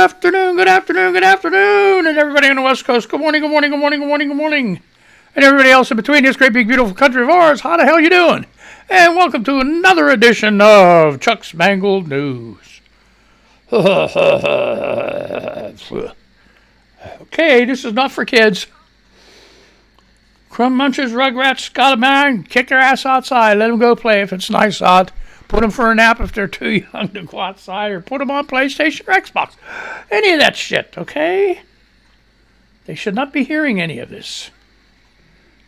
afternoon, good afternoon, good afternoon, and everybody on the West Coast, good morning, good morning, good morning, good morning, good morning, and everybody else in between this great big beautiful country of ours, how the hell you doing? And welcome to another edition of Chuck's Mangled News. Okay, this is not for kids. Crumb munchers, rugrats, got a man, kick their ass outside, let them go play if it's nice out. Put them for a nap if they're too young to go outside, or put them on PlayStation or Xbox. Any of that shit, okay? They should not be hearing any of this.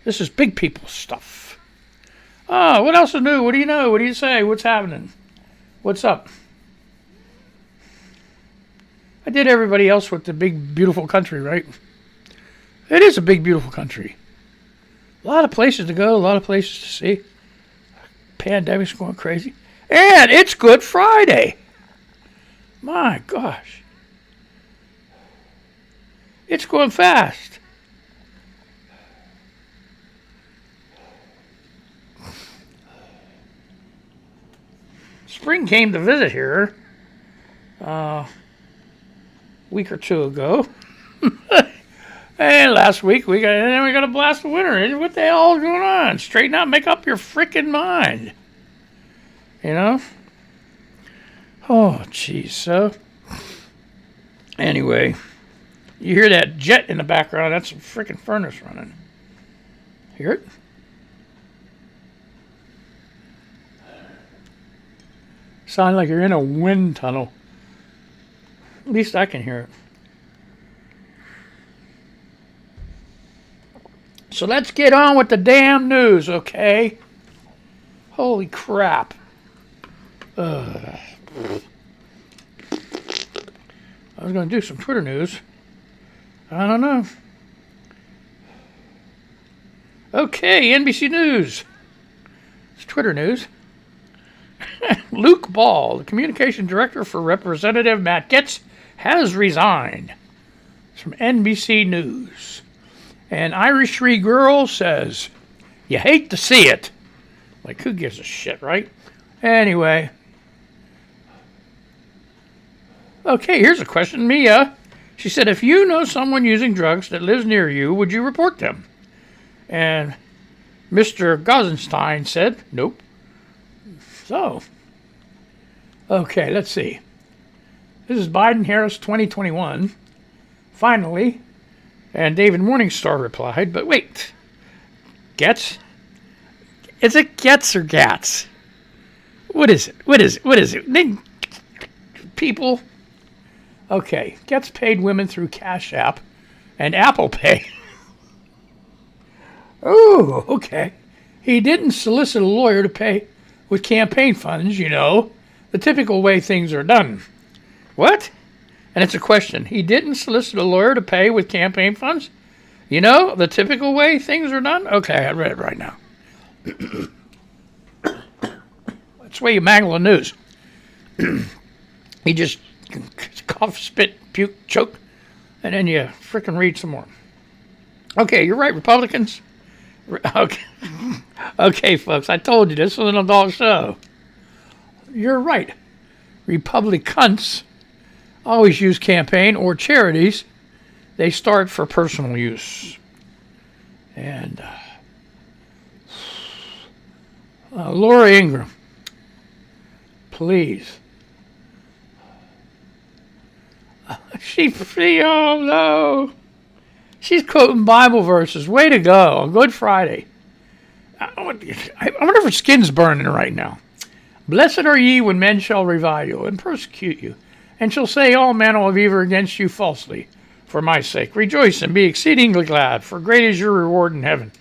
This is big people stuff. Oh, what else is new? What do you know? What do you say? What's happening? What's up? I did everybody else with the big, beautiful country, right? It is a big, beautiful country. A lot of places to go, a lot of places to see. Pandemic's going crazy. And it's Good Friday. My gosh. It's going fast. Spring came to visit here a week or two ago. And last week we got a blast of winter. What the hell is going on? Straighten out, make up your freaking mind. You know? Oh, jeez. So, anyway, you hear that jet in the background. That's a freaking furnace running. Hear it? Sound like you're in a wind tunnel. At least I can hear it. So let's get on with the damn news, okay? Holy crap. I was going to do some Twitter news. I don't know. Okay, NBC News. It's Twitter news. Luke Ball, the communication director for Representative Matt Gaetz, has resigned. It's from NBC News. And Irish Free Girl says, you hate to see it. Like, who gives a shit, right? Anyway. Okay, here's a question. Mia, she said, if you know someone using drugs that lives near you, would you report them? And Mr. Gosenstein said, nope. So, okay, let's see. This is Biden-Harris 2021. Finally. And David Morningstar replied, but wait. Gaetz? Is it Gaetz or Gats? What is it? What is it? What is it? People. Okay. Gaetz paid women through Cash App and Apple Pay. Oh, okay. He didn't solicit a lawyer to pay with campaign funds, you know. The typical way things are done. What? And it's a question. He didn't solicit a lawyer to pay with campaign funds? You know, the typical way things are done? Okay, I read it right now. That's the way you mangle the news. He just cough, spit, puke, choke, and then you frickin' read some more. Okay, you're right, Republicans. Okay, okay, folks, I told you this was an adult show. You're right. Republicans always use campaign or charities they start for personal use. And Laura Ingraham, please. Oh no. She's quoting Bible verses. Way to go on Good Friday. I wonder if her skin's burning right now. Blessed are ye when men shall revile you and persecute you, and shall say all manner of evil against you falsely, for my sake. Rejoice and be exceedingly glad, for great is your reward in heaven.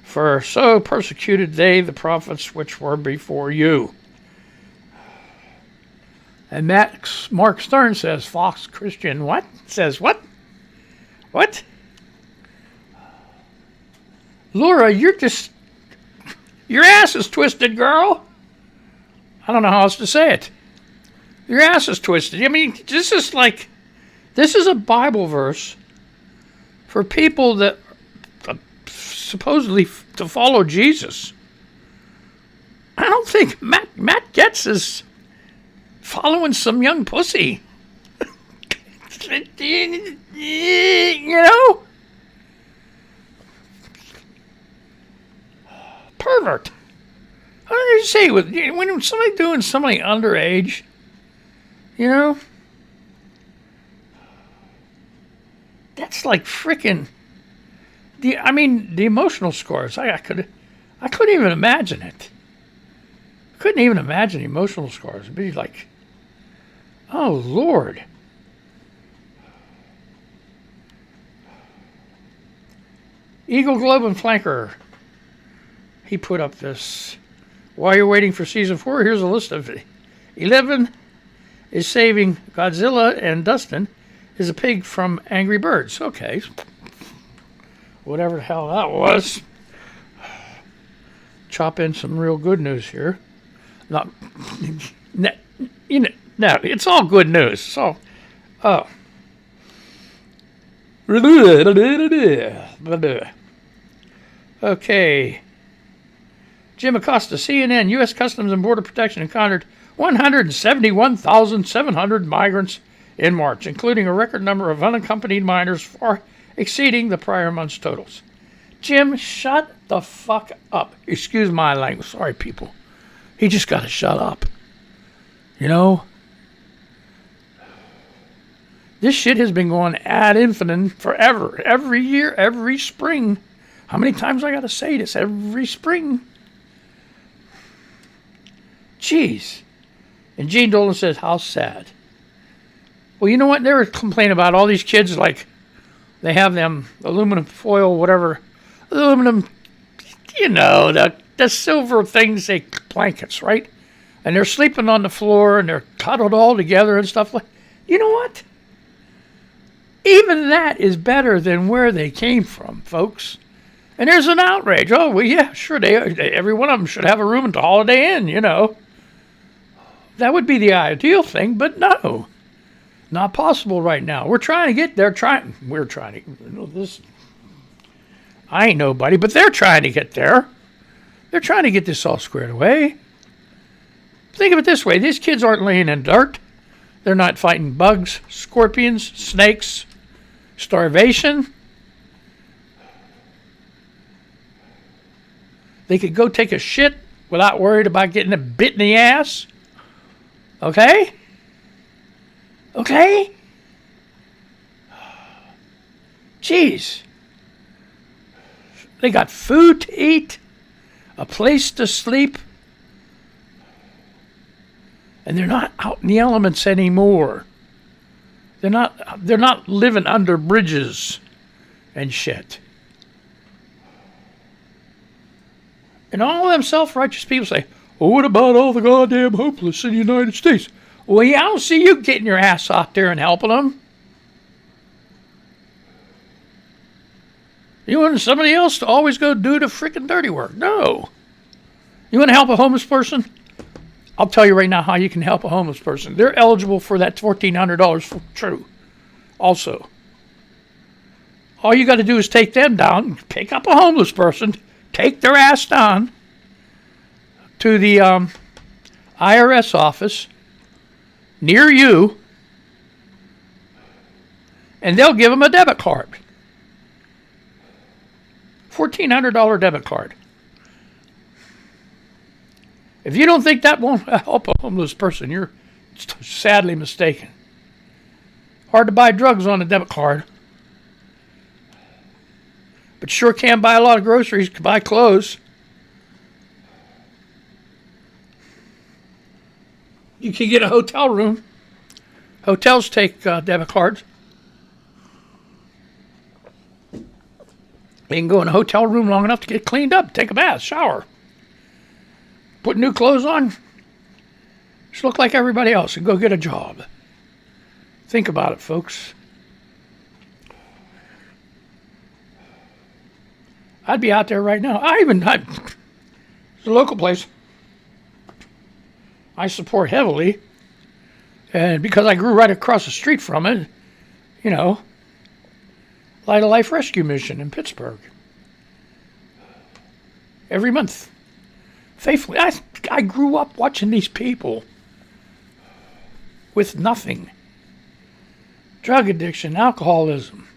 For so persecuted they the prophets which were before you. And Mark Stern says, Fox Christian what? Says what? What? Laura, your ass is twisted, girl. I don't know how else to say it. Your ass is twisted. I mean, this is a Bible verse for people that supposedly to follow Jesus. I don't think Matt Gaetz is following some young pussy. You know? Pervert. How do you say when somebody doing somebody underage, you know? That's like freaking. The emotional scores. I couldn't even imagine it. Couldn't even imagine emotional scores. It'd be like, oh Lord. Eagle Globe and Flanker. He put up this. While you're waiting for season 4, here's a list of 11 is saving Godzilla, and Dustin is a pig from Angry Birds. Okay. Whatever the hell that was. Chop in some real good news here. Not, it's all good news. So, okay. Jim Acosta, CNN, U.S. Customs and Border Protection encountered 171,700 migrants in March, including a record number of unaccompanied minors, far exceeding the prior month's totals. Jim, shut the fuck up. Excuse my language. Sorry, people. He just got to shut up. You know? This shit has been going ad infinitum forever. Every year, every spring. How many times I got to say this? Every spring. Jeez. And Gene Dolan says, how sad. Well, you know what? They were complaining about all these kids, like, they have them aluminum foil, whatever, aluminum, the silver things, blankets, right? And they're sleeping on the floor and they're cuddled all together and stuff like. You know what? Even that is better than where they came from, folks. And there's an outrage. Oh, well, yeah, sure. Every one of them should have a room at the Holiday Inn, you know. That would be the ideal thing, but no. Not possible right now. We're trying to get there. We're trying to. This. I ain't nobody, but they're trying to get there. They're trying to get this all squared away. Think of it this way. These kids aren't laying in dirt. They're not fighting bugs, scorpions, snakes, starvation. They could go take a shit without worried about getting a bit in the ass. Okay? Okay? Jeez. They got food to eat, a place to sleep, and they're not out in the elements anymore. They're not living under bridges and shit. And all them self-righteous people say, well, what about all the goddamn hopeless in the United States? Well, yeah, I don't see you getting your ass out there and helping them. You want somebody else to always go do the freaking dirty work? No. You want to help a homeless person? I'll tell you right now how you can help a homeless person. They're eligible for that $1,400 for true. Also. All you got to do is take them down, pick up a homeless person, take their ass down to the IRS office near you, and they'll give them a debit card. $1,400 debit card. If you don't think that won't help a homeless person, you're sadly mistaken. Hard to buy drugs on a debit card. But sure can buy a lot of groceries, can buy clothes. You can get a hotel room. Hotels take debit cards. You can go in a hotel room long enough to get cleaned up, take a bath, shower. Put new clothes on. Just look like everybody else and go get a job. Think about it, folks. I'd be out there right now. It's a local place I support heavily. And because I grew right across the street from it, Light of Life Rescue Mission in Pittsburgh. Every month. Faithfully. I grew up watching these people with nothing. drug addiction, alcoholism.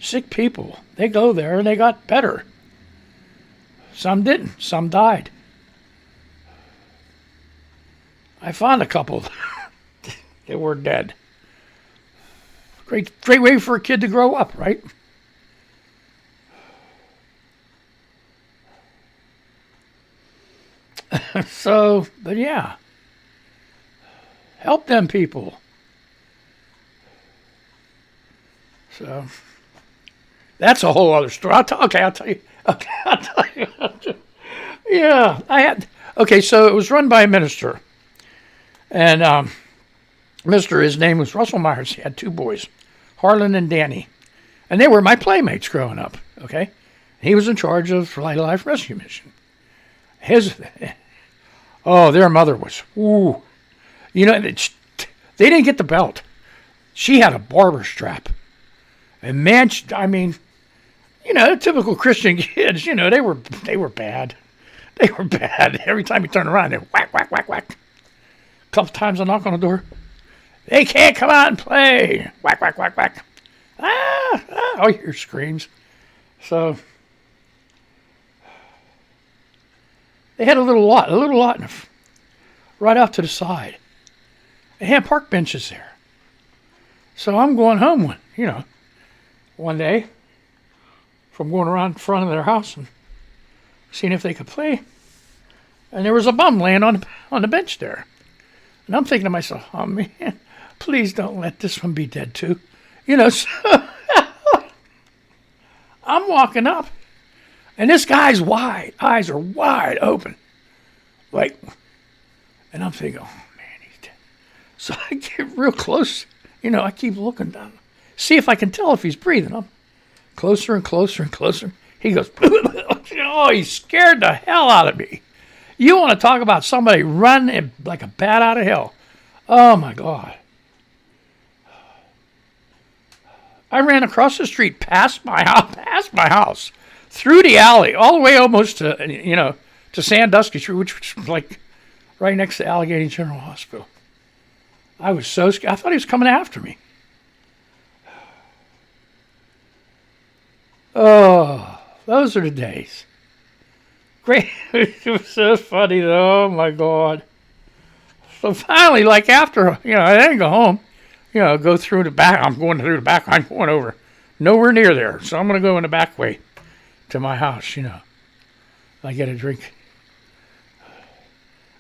Sick people, they go there and they got better. Some didn't. Some died. I found a couple that were dead. Great way for a kid to grow up, right? So, but yeah. Help them people. So, that's a whole other story. I'll tell you. Yeah, so it was run by a minister. And his name was Russell Myers. He had 2 boys, Harlan and Danny. And they were my playmates growing up, okay? He was in charge of Light of Life Rescue Mission. Their mother was, they didn't get the belt. She had a barber strap. And man, typical Christian kids, they were bad. They were bad. Every time you turn around, they whack, whack, whack, whack. A couple times I knock on the door. They can't come out and play. Whack, whack, whack, whack. I hear screams. So they had a little lot right off to the side. They had park benches there. So I'm going home one day from going around in front of their house and seeing if they could play. And there was a bum laying on the bench there. And I'm thinking to myself, oh man, please don't let this one be dead too. So I'm walking up and this guy's eyes are wide open. And I'm thinking, oh man, he's dead. So I get real close. I keep looking down. See if I can tell if he's breathing. I'm closer and closer and closer. He goes, he scared the hell out of me. You want to talk about somebody running like a bat out of hell. Oh, my God. I ran across the street, past my house, through the alley, all the way almost to Sandusky Street, which was like right next to Allegheny General Hospital. I was so scared. I thought he was coming after me. Oh, those are the days. Great. It was so funny, though. Oh, my God. So finally, after, I didn't go home, go through the back. I'm going through the back. I'm going over nowhere near there. So I'm going to go in the back way to my house, I get a drink.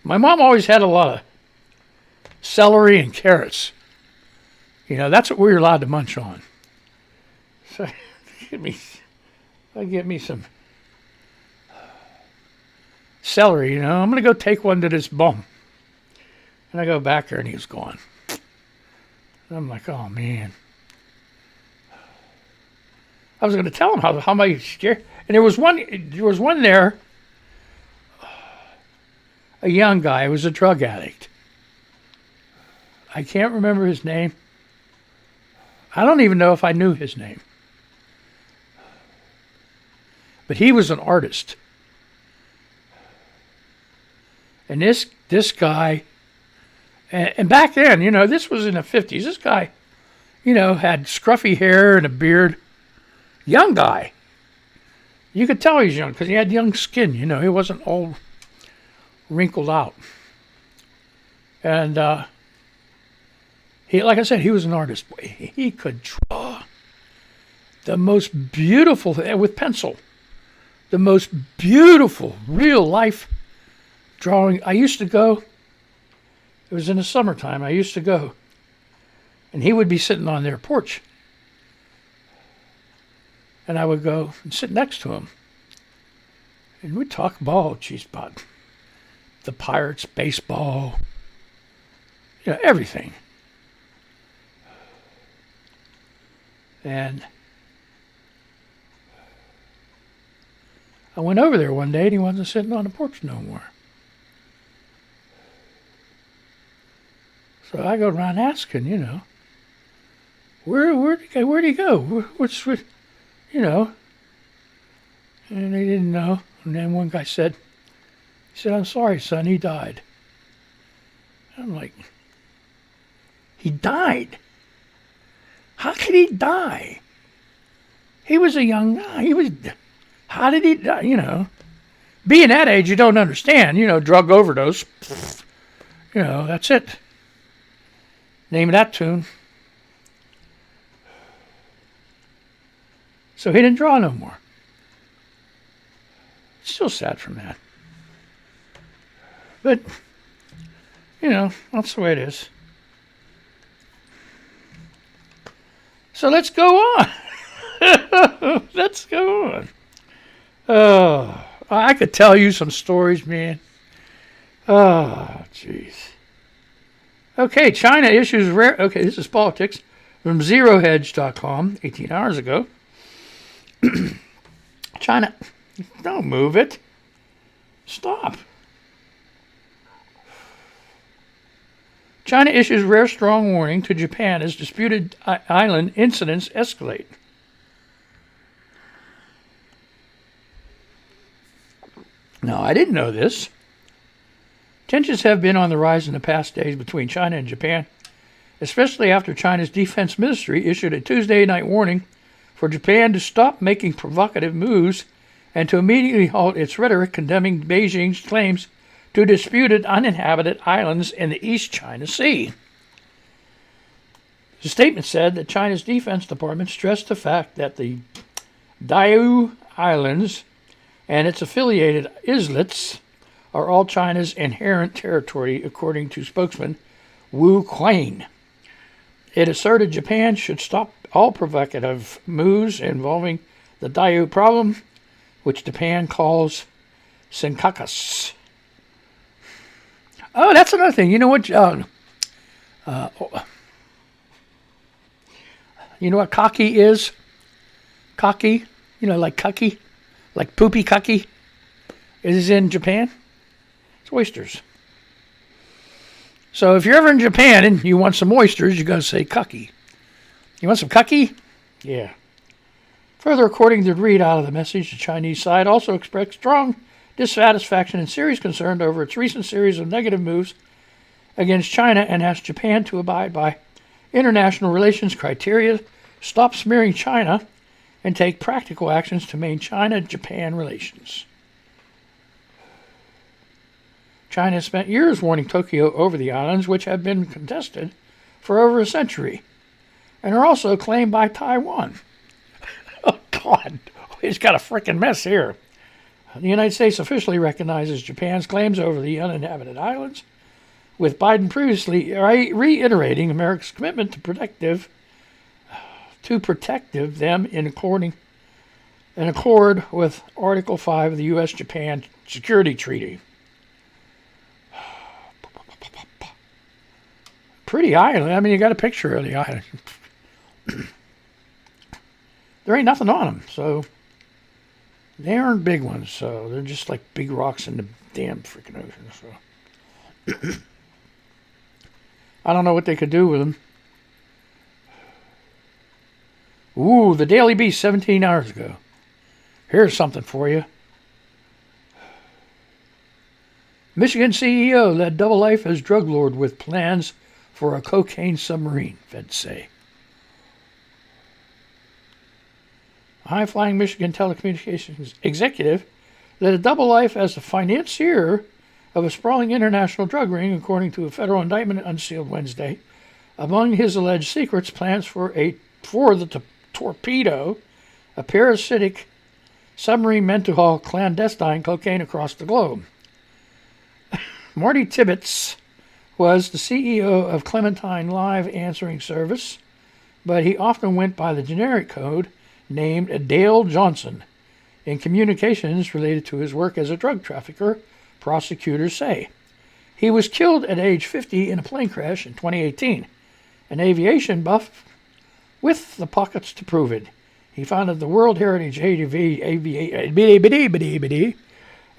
My mom always had a lot of celery and carrots. That's what we were allowed to munch on. So I get me some celery, I'm going to go take one to this bum. And I go back there and he was gone. And I'm like, oh man. I was going to tell him how much scared. And there was one there, a young guy, was a drug addict. I can't remember his name. I don't even know if I knew his name. But he was an artist. And this guy, and back then, this was in the 50s. This guy, had scruffy hair and a beard. Young guy. You could tell he was young because he had young skin, he wasn't all wrinkled out. And like I said, he was an artist. He could draw the most beautiful, with pencil, the most beautiful real life drawing. I used to go, it was in the summertime, I used to go, and he would be sitting on their porch. And I would go and sit next to him. And we'd talk about the Pirates, baseball, everything. And I went over there one day and he wasn't sitting on the porch no more. So I go around asking, where'd he go? What's and they didn't know. And then one guy said, I'm sorry, son, he died. I'm like, He died. How could he die? He was a young guy. How did he die? Being that age, you don't understand. Drug overdose. That's it. Name of that tune. So he didn't draw no more. Still sad from that. But, that's the way it is. So let's go on. Let's go on. Oh, I could tell you some stories, man. Oh, jeez. Okay, China issues rare... Okay, this is politics. From ZeroHedge.com, 18 hours ago. China... Don't move it. Stop. China issues rare strong warning to Japan as disputed island incidents escalate. No, I didn't know this. Tensions have been on the rise in the past days between China and Japan, especially after China's defense ministry issued a Tuesday night warning for Japan to stop making provocative moves and to immediately halt its rhetoric condemning Beijing's claims to disputed uninhabited islands in the East China Sea. The statement said that China's Defense Department stressed the fact that the Diaoyu Islands and its affiliated islets are all China's inherent territory, according to spokesman Wu Quain. It asserted Japan should stop all provocative moves involving the Diaoyu problem, which Japan calls Senkakus. Oh, that's another thing. You know what? You know what kaki is? Kaki? Like kaki? Like poopy kaki? It is in Japan. It's oysters. So if you're ever in Japan and you want some oysters, you got to say kaki. You want some kaki? Yeah. Further, according to the readout of the message, the Chinese side also expressed strong dissatisfaction and serious concern over its recent series of negative moves against China and asked Japan to abide by international relations criteria, stop smearing China, and take practical actions to maintain China-Japan relations. China has spent years warning Tokyo over the islands, which have been contested for over a century, and are also claimed by Taiwan. Oh, God. He's got a freaking mess here. The United States officially recognizes Japan's claims over the uninhabited islands, with Biden previously reiterating America's commitment to protect them in accord with Article 5 of the U.S.-Japan Security Treaty. Pretty island. I mean, you got a picture of the island. There ain't nothing on them, so they aren't big ones, so they're just like big rocks in the damn freaking ocean. So I don't know what they could do with them. Ooh, the Daily Beast 17 hours ago. Here's something for you. Michigan CEO led double life as drug lord with plans for a cocaine submarine, feds say. A high-flying Michigan telecommunications executive led a double life as the financier of a sprawling international drug ring, according to a federal indictment unsealed Wednesday. Among his alleged secrets, plans for the torpedo, a parasitic submarine meant to haul clandestine cocaine across the globe. Marty Tibbetts was the CEO of Clementine Live Answering Service, but he often went by the generic code named Dale Johnson in communications related to his work as a drug trafficker, prosecutors say. He was killed at age 50 in a plane crash in 2018. An aviation buff with the pockets to prove it. He founded the World Heritage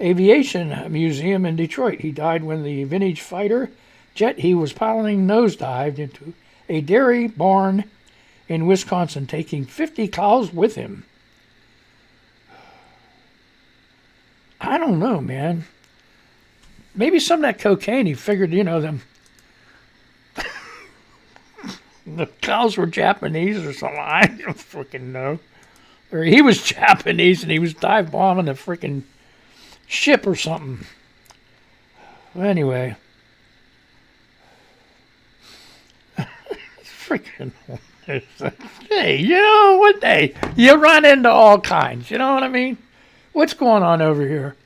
Aviation Museum in Detroit. He died when the vintage fighter jet he was piloting nosedived into a dairy barn in Wisconsin, taking 50 cows with him. I don't know, man. Maybe some of that cocaine, he figured, them The cows were Japanese or something. I don't freaking know. Or he was Japanese and he was dive bombing a freaking ship or something. Anyway. Freaking. Hey, you know what? Hey, you run into all kinds. You know what I mean? What's going on over here?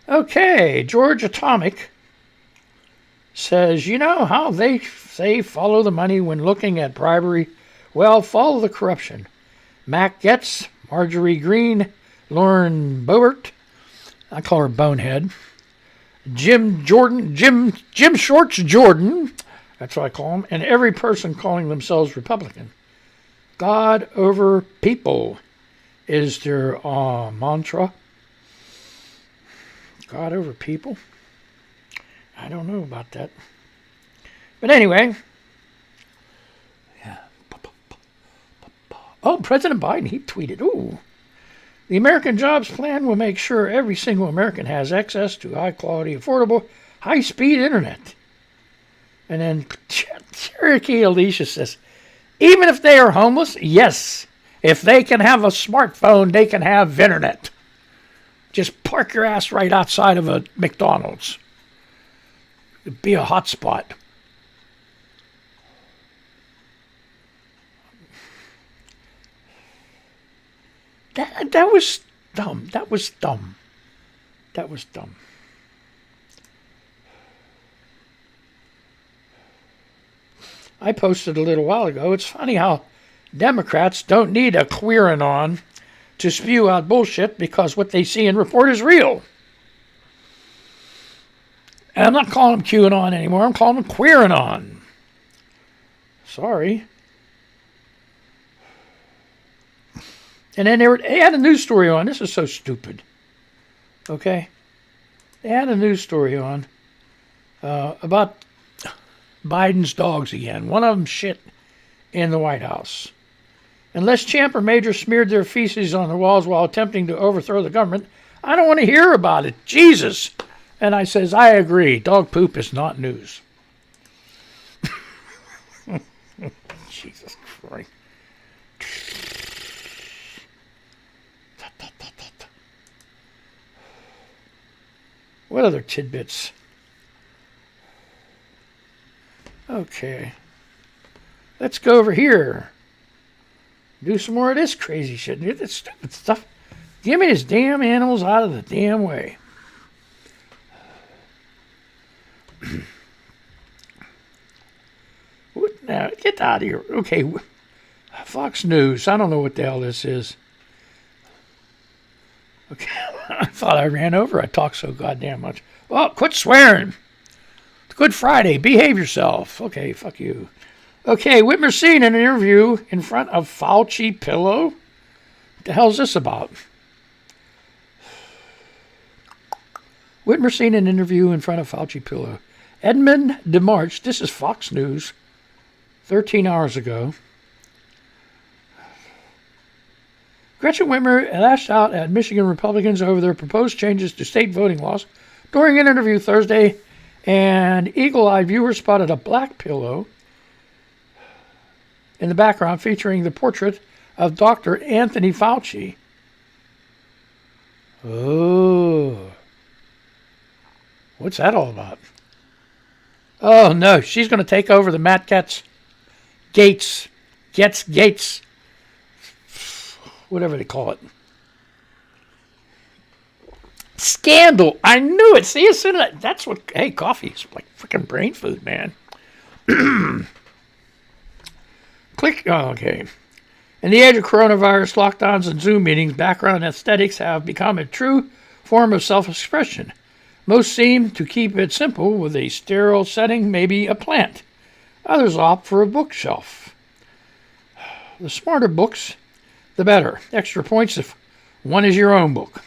Okay, George Atomic says, you know how they say follow the money when looking at bribery? Well, follow the corruption. Mac Getz, Marjorie Green, Lauren Boebert, I call her Bonehead, Jim Shorts Jordan, that's what I call him, and every person calling themselves Republican. God over people is their mantra. God over people? I don't know about that. But anyway. Yeah. Oh, President Biden, he tweeted, ooh. The American Jobs Plan will make sure every single American has access to high-quality, affordable, high-speed internet. And then Cherokee Alicia says, even if they are homeless, yes. If they can have a smartphone, they can have internet. Just park your ass right outside of a McDonald's. It'd be a hot spot. That was dumb. That was dumb. That was dumb. I posted a little while ago. It's funny how Democrats don't need a queeranon to spew out bullshit because what they see and report is real. And I'm not calling them QAnon anymore. I'm calling them queeranon. Sorry. And then they had a news story on. This is so stupid. Okay? They had a news story on about Biden's dogs again. One of them shit in the White House. Unless Champ or Major smeared their feces on the walls while attempting to overthrow the government, I don't want to hear about it. Jesus. And I says, I agree. Dog poop is not news. Jesus Christ. What other tidbits? Okay. Let's go over here. Do some more of this crazy shit. Get this stupid stuff. Give me these damn animals out of the damn way. Now, get out of here. Okay. Fox News. I don't know what the hell this is. Okay. I thought I ran over. I talked so goddamn much. Well, quit swearing. It's Good Friday. Behave yourself. Okay, fuck you. Okay, Whitmer seen an interview in front of Fauci Pillow. What the hell's this about? Whitmer seen an interview in front of Fauci Pillow. Edmund DeMarch, this is Fox News, 13 hours ago. Gretchen Whitmer lashed out at Michigan Republicans over their proposed changes to state voting laws during an interview Thursday, and eagle-eyed viewers spotted a black pillow in the background featuring the portrait of Dr. Anthony Fauci. Oh. What's that all about? Oh, no. She's going to take over the Matt Gaetz, whatever they call it. Scandal. I knew it. See, as soon as that's what, hey, coffee is like freaking brain food, man. Click. Oh, okay. In the age of coronavirus, lockdowns, and Zoom meetings, background aesthetics have become a true form of self-expression. Most seem to keep it simple with a sterile setting, maybe a plant. Others opt for a bookshelf. The smarter books, the better. Extra points if one is your own book.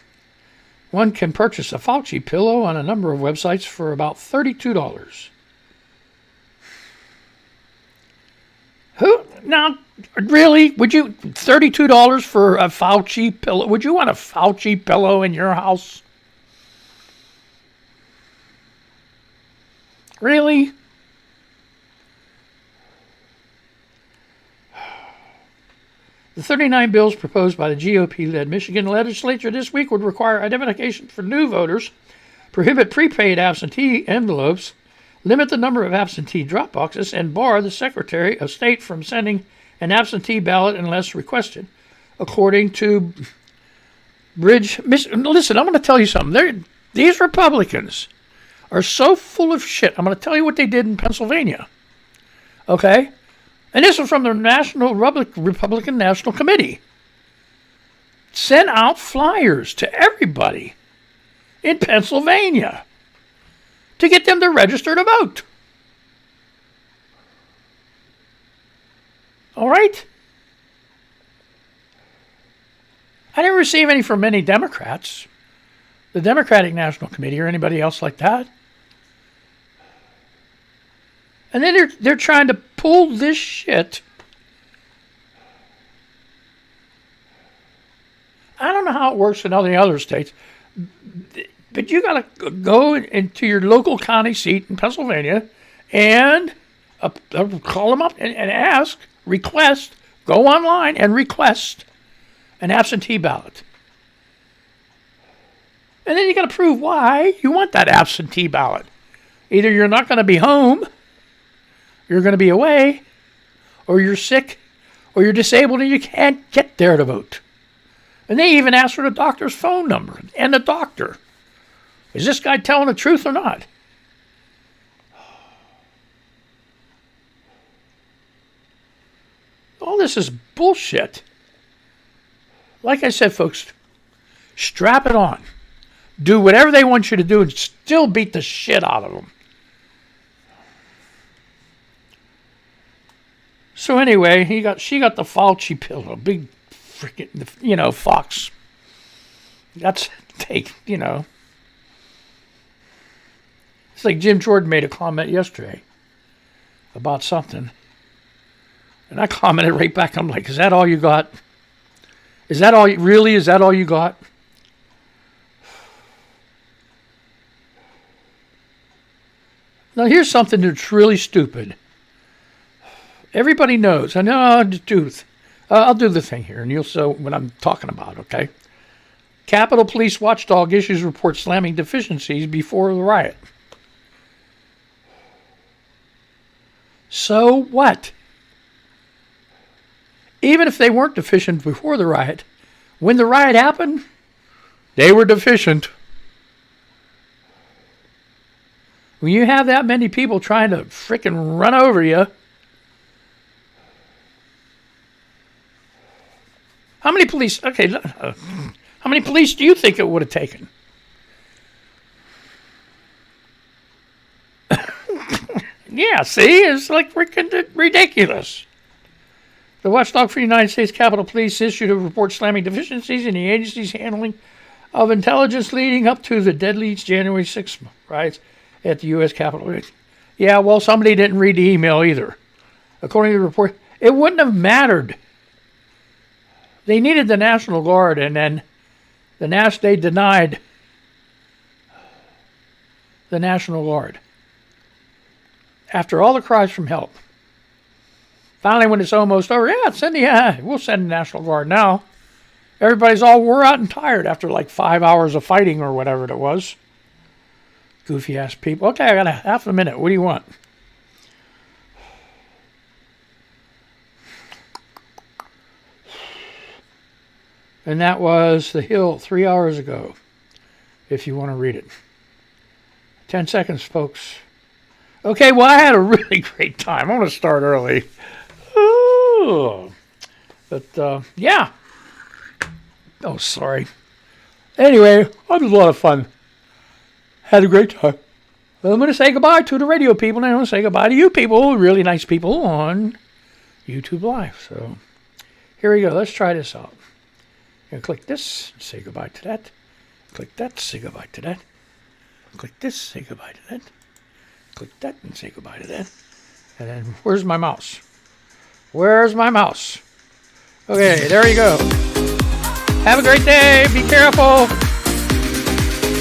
One can purchase a Fauci pillow on a number of websites for about $32. Who? Now, really? Would you, $32 for a Fauci pillow? Would you want a Fauci pillow in your house? Really? The 39 bills proposed by the GOP-led Michigan legislature this week would require identification for new voters, prohibit prepaid absentee envelopes, limit the number of absentee drop boxes, and bar the Secretary of State from sending an absentee ballot unless requested, according to Listen, I'm going to tell you something. These Republicans are so full of shit. I'm going to tell you what they did in Pennsylvania. Okay? And this is from the Republican National Committee. Sent out flyers to everybody in Pennsylvania to get them to register to vote. All right? I didn't receive any from any Democrats, the Democratic National Committee or anybody else like that. And then they're trying to pull this shit. I don't know how it works in all the other states, but you got to go into your local county seat in Pennsylvania and call them up and ask, request, go online and request an absentee ballot. And then you got to prove why you want that absentee ballot. Either you're not going to be home, you're going to be away, or you're sick, or you're disabled and you can't get there to vote. And they even ask for the doctor's phone number and the doctor. Is this guy telling the truth or not? All this is bullshit. Like I said, folks, strap it on. Do whatever they want you to do and still beat the shit out of them. So anyway, she got the Fauci pill, a big freaking, fox. That's take, It's like Jim Jordan made a comment yesterday about something. And I commented right back. I'm like, is that all you got? Is that all you got? Now here's something that's really stupid. Everybody knows. I know I'll do the thing here, and you'll see what I'm talking about, okay? Capitol Police watchdog issues report slamming deficiencies before the riot. So what? Even if they weren't deficient before the riot, when the riot happened, they were deficient. When you have that many people trying to frickin' run over you, how many police do you think it would have taken? Yeah, see? It's like freaking ridiculous. The watchdog for the United States Capitol Police issued a report slamming deficiencies in the agency's handling of intelligence leading up to the deadly January 6th riots at the U.S. Capitol. Yeah, well, somebody didn't read the email either. According to the report, it wouldn't have mattered. They needed the National Guard, and then they denied the National Guard. After all the cries for help. Finally, when it's almost over, we'll send the National Guard now. Everybody's all wore out and tired after like 5 hours of fighting or whatever it was. Goofy ass people. Okay, I got a half a minute. What do you want? And that was The Hill 3 hours ago, if you want to read it. 10 seconds, folks. Okay, well, I had a really great time. I want to start early. Ooh. But, yeah. Oh, sorry. Anyway, it was a lot of fun. Had a great time. Well, I'm going to say goodbye to the radio people, and I'm going to say goodbye to you people, really nice people on YouTube Live. So, here we go. Let's try this out. And click this, say goodbye to that. Click that, say goodbye to that. Click this, say goodbye to that. Click that and say goodbye to that. And then, where's my mouse? Where's my mouse? Okay, there you go. Have a great day. Be careful.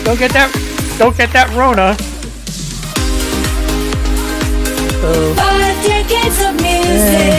Don't get that Rona. So 5 decades of music.